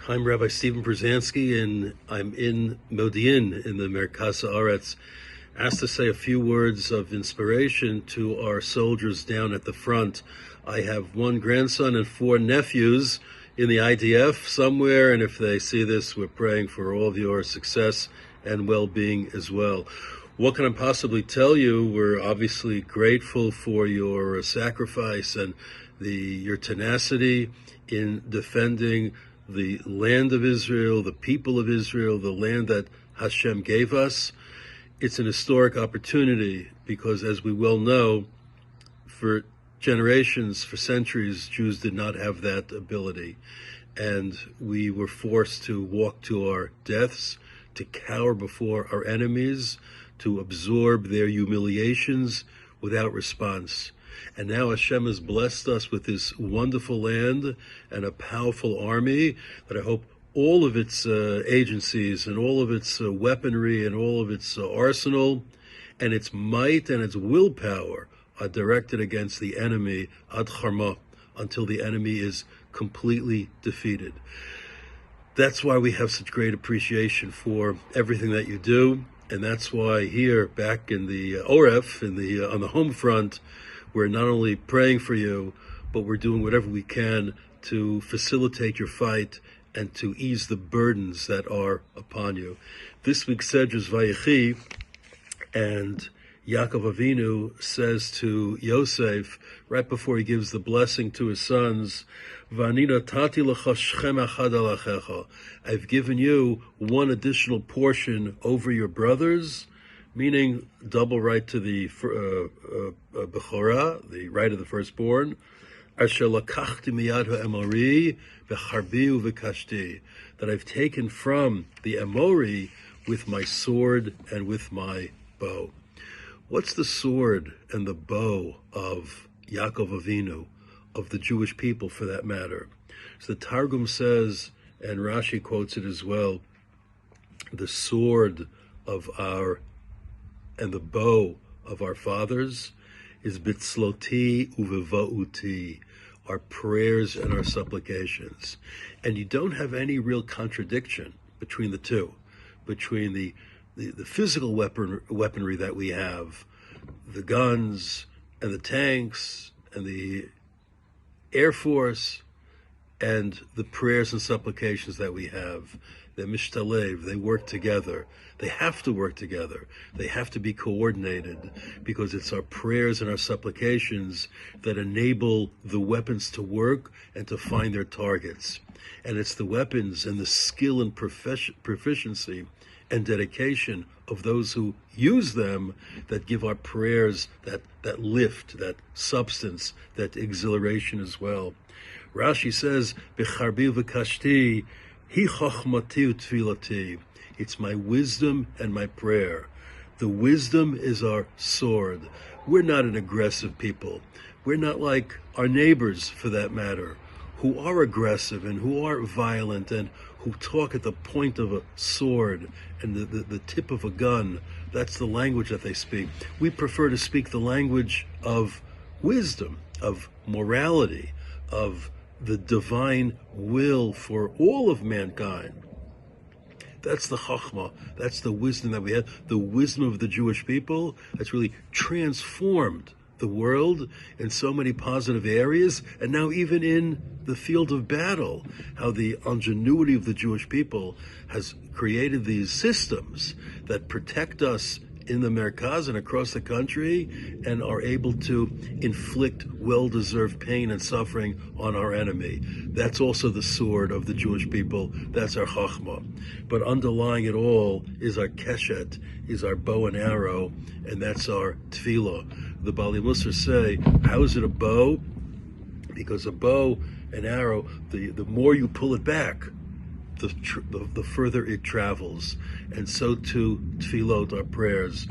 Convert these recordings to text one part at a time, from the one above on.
I'm Rabbi Steven Pruzansky, and I'm in Modi'in in the Merkaz Haaretz, asked to say a few words of inspiration to our soldiers down at the front. I have one grandson and 4 nephews in the IDF somewhere, and if they see this, we're praying for all of your success and well-being as well. What can I possibly tell you? We're obviously grateful for your sacrifice and your tenacity in defending the land of Israel, the people of Israel, the land that Hashem gave us. It's an historic opportunity because, as we well know, for generations, for centuries, Jews did not have that ability. And we were forced to walk to our deaths, to cower before our enemies, to absorb their humiliations without response. And now Hashem has blessed us with this wonderful land and a powerful army that I hope all of its agencies and all of its weaponry and all of its arsenal and its might and its willpower are directed against the enemy ad charma, until the enemy is completely defeated. That's why we have such great appreciation for everything that you do, and that's why here back in the Oref, on the home front, we're not only praying for you, but we're doing whatever we can to facilitate your fight and to ease the burdens that are upon you. This week's Sedra is Vayechi, and Yaakov Avinu says to Yosef, right before he gives the blessing to his sons, V'ani natati lecha shechem achad al achecha. I've given you one additional portion over your brothers, meaning double right to the Bechorah, the right of the firstborn, Asher lakachti miyad ha'emori v'charbiu v'kashti, that I've taken from the Emori with my sword and with my bow. What's the sword and the bow of Yaakov Avinu, of the Jewish people for that matter? So the Targum says, and Rashi quotes it as well, the sword of and the bow of our fathers is bitzloti uvevauti, our prayers and our supplications. And you don't have any real contradiction between the two, between the physical weaponry that we have, the guns and the tanks and the Air Force, and the prayers and supplications that we have. They're mishtalev, they work together. They have to work together. They have to be coordinated, because it's our prayers and our supplications that enable the weapons to work and to find their targets. And it's the weapons and the skill and proficiency and dedication of those who use them that give our prayers that lift, that substance, that exhilaration as well. Rashi says, B'charbi v'kashti, hi chochmati u'tfilati. It's my wisdom and my prayer. The wisdom is our sword. We're not an aggressive people. We're not like our neighbors, for that matter, who are aggressive and who are violent and who talk at the point of a sword and the tip of a gun. That's the language that they speak. We prefer to speak the language of wisdom, of morality, of the divine will for all of mankind. That's the chachma, that's the wisdom that we have, the wisdom of the Jewish people that's really transformed the world in so many positive areas, and now even in the field of battle, how the ingenuity of the Jewish people has created these systems that protect us in the Merkaz and across the country, and are able to inflict well-deserved pain and suffering on our enemy. That's also the sword of the Jewish people. That's our chachma. But underlying it all is our keshet, is our bow and arrow, and that's our tefillah. The Bali Musar say, how is it a bow? Because a bow and arrow, the more you pull it back, the further it travels. And so too tefillot, our prayers,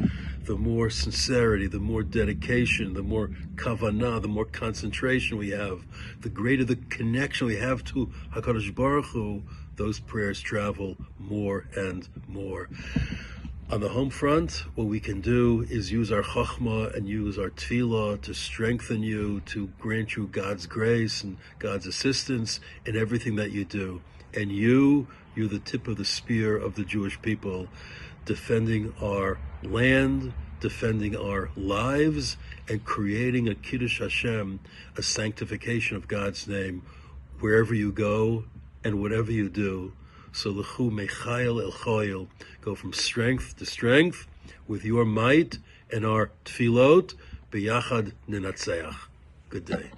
the more sincerity, the more dedication, the more kavanah, the more concentration we have, the greater the connection we have to HaKadosh Baruch Hu, those prayers travel more and more. On the home front, what we can do is use our chokhmah and use our tefillah to strengthen you, to grant you God's grace and God's assistance in everything that you do. And you're the tip of the spear of the Jewish people, defending our land, defending our lives, and creating a Kiddush Hashem, a sanctification of God's name, wherever you go and whatever you do. So l'chu mechayel el choyel, go from strength to strength with your might and our tefillot, b'yachad ninatzeach. Good day.